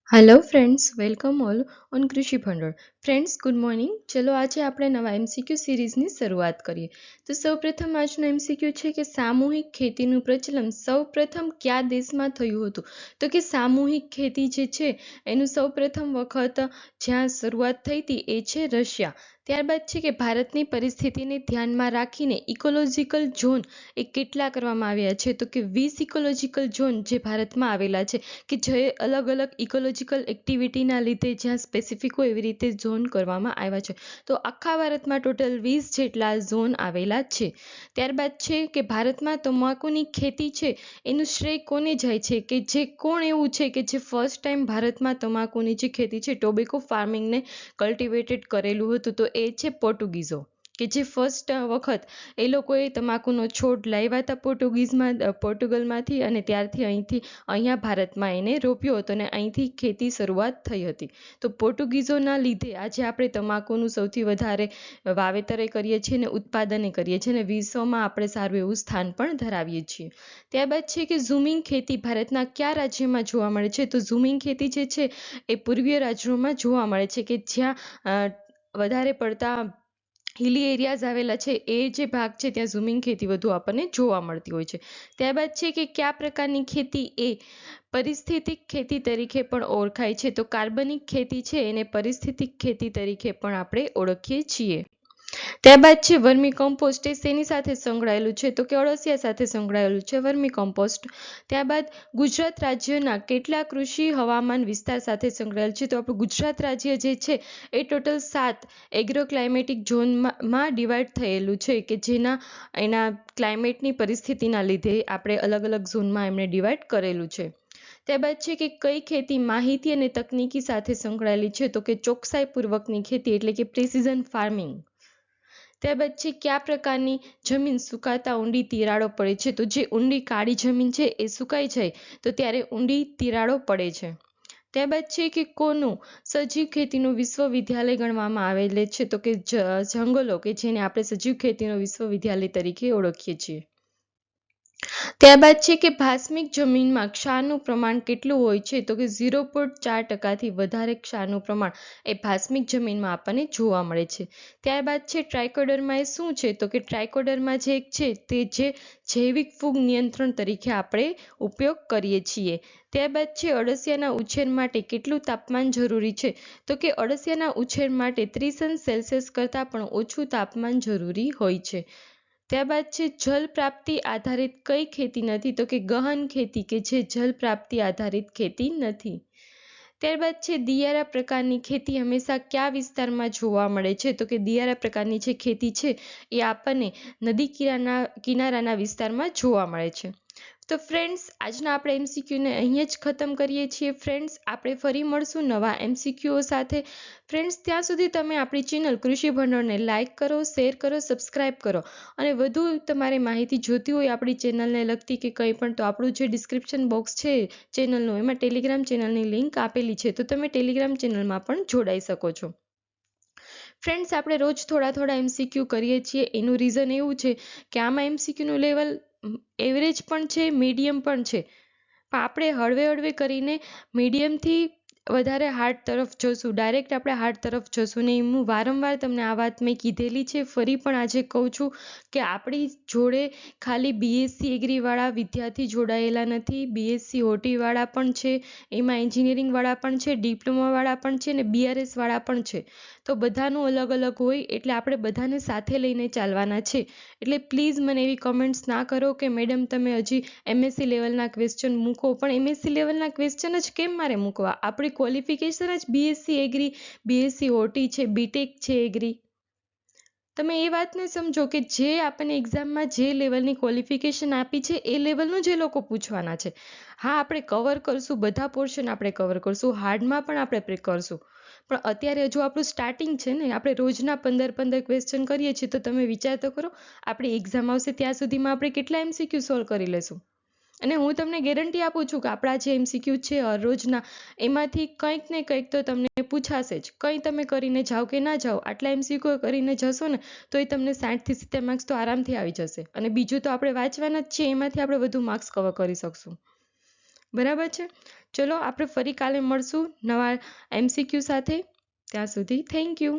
Hello friends, welcome all on કૃષિ ભંડોળ. Friends, good morning. ચલો આજે આપણે નવા એમસીક્યુ સિરીઝની શરૂઆત કરીએ. તો સૌપ્રથમ આજનો એમસીક્યુ છે કે સામૂહિક ખેતીનું પ્રચલન સૌપ્રથમ કયા દેશમાં થયું હતું? તો કે સામૂહિક ખેતી જે છે એનું સૌપ્રથમ વખત જ્યાં શરૂઆત થઈ હતી એ છે રશિયા. ત્યારબાદ છે કે ભારતની પરિસ્થિતિને ધ્યાનમાં રાખીને ઇકોલોજીકલ ઝોન એ કેટલા કરવામાં આવ્યા છે? તો કે 20 ઇકોલોજીકલ ઝોન જે ભારતમાં આવેલા છે કે જે અલગ અલગ ઇકોલોજીકલ એક્ટિવિટીના લીધે જ્યાં સ્પેસિફિક હોય એવી રીતે ઝોન કરવામાં આવ્યા છે. તો આખા ભારતમાં ટોટલ 20 જેટલા ઝોન આવેલા છે. ત્યારબાદ છે કે ભારતમાં તમાકુની ખેતી છે એનું શ્રેય કોને જાય છે? કે જે કોણ એવું છે કે જે ફર્સ્ટ ટાઈમ ભારતમાં તમાકુની જે ખેતી છે ટોબેકો ફાર્મિંગને કલ્ટિવેટેડ કરેલું હતું? તો એ છે પોર્ટુગીઝો, કે જે ફર્સ્ટ વખત એ લોકોએ તમાકુનો છોડ લાવ્યા હતા પોર્ટુગલમાંથી, અને ત્યારથી અહીંયા ભારતમાં એને રોપ્યો હતો અને અહીંથી ખેતી શરૂઆત થઈ હતી. તો પોર્ટુગીઝોના લીધે આજે આપણે તમાકુનું સૌથી વધારે વાવેતર કરીએ છીએ અને ઉત્પાદન કરીએ છીએ અને વિશ્વમાં આપણે સારું એવું સ્થાન પણ ધરાવીએ છીએ. ત્યારબાદ છે કે ઝૂમિંગ ખેતી ભારતના કયા રાજ્યમાં જોવા મળે છે? તો ઝૂમિંગ ખેતી જે છે એ પૂર્વીય રાજ્યોમાં જોવા મળે છે કે જ્યાં વધારે પડતા હિલી એરિયાઝ આવેલા છે એ જે ભાગ છે ત્યાં ઝૂમિંગ ખેતી વધુ આપણને જોવા મળતી હોય છે. ત્યારબાદ છે કે કયા પ્રકારની ખેતી એ પરિસ્થિતિક ખેતી તરીકે પણ ઓળખાય છે? તો કાર્બનિક ખેતી છે એને પરિસ્થિતિક ખેતી તરીકે પણ આપણે ઓળખીએ છીએ. ત્યારબાદ છે વર્મી કમ્પોસ્ટ, એ શેની સાથે સંકળાયેલું છે? તો કે અળસિયા સાથે સંકળાયેલું છે વર્મી કમ્પોસ્ટ. ત્યારબાદ ગુજરાત રાજ્યના કેટલા કૃષિ હવામાન વિસ્તાર સાથે સંકળાયેલ છે? તો આપણું ગુજરાત રાજ્ય જે છે એ ટોટલ 7 એગ્રો ક્લાઇમેટિક ઝોનમાં ડિવાઈડ થયેલું છે કે જેના એના ક્લાઇમેટની પરિસ્થિતિના લીધે આપણે અલગ અલગ ઝોનમાં એમને ડિવાઈડ કરેલું છે. ત્યારબાદ છે કે કઈ ખેતી માહિતી અને તકનીકી સાથે સંકળાયેલી છે? તો કે ચોકસાઈપૂર્વકની ખેતી એટલે કે પ્રિસિઝન ફાર્મિંગ. ત્યારબાદ છે કયા પ્રકારની જમીન સુકાતા ઊંડી તિરાડો પડે છે? તો જે ઊંડી કાળી જમીન છે એ સુકાઈ જાય તો ત્યારે ઊંડી તિરાડો પડે છે. ત્યારબાદ છે કે કોનું સજીવ ખેતીનું વિશ્વવિદ્યાલય ગણવામાં આવેલ છે? તો કે જંગલો, કે જેને આપણે સજીવ ખેતીનો વિશ્વવિદ્યાલય તરીકે ઓળખીએ છીએ. ત્યારબાદ છે કે ભાસ્મિક જમીનમાં ક્ષારનું પ્રમાણ કેટલું હોય છે? તો કે 0.4% વધારે ક્ષારનું પ્રમાણ એ ભાસ્મિક જમીનમાં આપણને જોવા મળે છે. ત્યારબાદ છે ટ્રાયકોડર્મા એ શું છે? તો કે ટ્રાયકોડર્મા જે છે તે જે જૈવિક ફૂગ નિયંત્રણ તરીકે આપણે ઉપયોગ કરીએ છીએ. ત્યારબાદ છે અળસિયાના ઉછેર માટે કેટલું તાપમાન જરૂરી છે? તો કે અળસિયાના ઉછેર માટે 30°C કરતાં પણ ઓછું તાપમાન જરૂરી હોય છે. ત્યારબાદ છે જલ પ્રાપ્તિ આધારિત કઈ ખેતી નથી? તો કે ગહન ખેતી, કે જે જલ પ્રાપ્તિ આધારિત ખેતી નથી. ત્યારબાદ છે દિયારા પ્રકારની ખેતી હંમેશા કયા વિસ્તારમાં જોવા મળે છે? તો કે દિયારા પ્રકારની જે ખેતી છે એ આપણને નદી કિનારાના વિસ્તારમાં જોવા મળે છે. તો ફ્રેન્ડ્સ, આજના આપણે એમસીક્યુને અહીંયા જ ખતમ કરીએ છીએ. ફ્રેન્ડ્સ, આપણે ફરી મળશું નવા એમસીક્યુઓ સાથે. ફ્રેન્ડ્સ, ત્યાં સુધી તમે આપણી ચેનલ કૃષિ ભંડોળને લાઇક કરો, શેર કરો, સબસ્ક્રાઈબ કરો, અને વધુ તમારે માહિતી જોતી હોય આપણી ચેનલને લગતી કે કંઈ પણ, તો આપણું જે ડિસ્ક્રિપ્શન બોક્સ છે ચેનલનું એમાં ટેલિગ્રામ ચેનલની લિંક આપેલી છે, તો તમે ટેલિગ્રામ ચેનલમાં પણ જોડાઈ શકો છો. ફ્રેન્ડ્સ, આપણે રોજ થોડા એમસીક્યુ કરીએ છીએ. એનું રીઝન એવું છે કે આમાં એમસીક્યુનું લેવલ એવરેજ પણ છે, મીડિયમ પણ છે, પણ આપણે હળવે કરીને મીડિયમથી વધારે હાર્ડ તરફ જશું. ડાયરેક્ટ આપણે હાર્ડ તરફ જશું નહીં. હું વારંવાર તમને આ વાત મેં કીધેલી છે, ફરી પણ આજે કહું છું કે આપણી જોડે ખાલી બીએસસી એગ્રીવાળા વિદ્યાર્થી જોડાયેલા નથી, બીએસસી હોટીવાળા પણ છે, એમાં એન્જિનિયરિંગવાળા પણ છે, ડિપ્લોમાવાળા પણ છે અને બીઆરએસવાળા પણ છે. તો બધાનું અલગ અલગ હોય એટલે આપણે બધાને સાથે લઈને ચાલવાના છે. એટલે પ્લીઝ મને એવી કમેન્ટ્સ ના કરો કે મેડમ તમે હજી એમએસસી લેવલના ક્વેશ્ચન મૂકો. પણ એમએસસી લેવલના ક્વેશ્ચન જ કેમ મારે મૂકવા? આપણી ક્વોલિફિકેશન જ બીએસસી એગ્રી, બીએસસી હોટી છે, બીટેક છે એગ્રી. તમે એ વાતને સમજો કે જે આપણને એક્ઝામમાં જે લેવલની ક્વોલિફિકેશન આપી છે એ લેવલનું જ એ લોકો પૂછવાના છે. હા, આપણે કવર કરશું, બધા પોર્શન આપણે કવર કરશું, હાર્ડમાં પણ આપણે કરશું, પણ અત્યારે હજુ આપણું સ્ટાર્ટિંગ છે ને. આપણે રોજના 15 ક્વેશ્ચન કરીએ છીએ, તો તમે વિચાર તો કરો આપણી એક્ઝામ આવશે ત્યાં સુધીમાં આપણે કેટલા એમસીક્યુ સોલ્વ કરી લેશું. અને હું તમને ગેરંટી આપું છું કે આપણા જે એમસીક્યુ છે રોજના, એમાંથી કંઈક ને કંઈક તો તમને પૂછાશે જ. કંઈ તમે કરીને જાઓ કે ના જાઓ, આટલા એમસીક્યુ કરીને જશો ને તો એ તમને 60 થી 70 માર્ક્સ તો આરામથી આવી જશે. અને બીજું તો આપણે વાંચવાના જ છે, એમાંથી આપણે વધુ માર્ક્સ કવર કરી શકશું. બરાબર છે? ચલો આપણે ફરી કાલે મળશું નવા MCQ સાથે. ત્યાં સુધી થેન્ક યુ.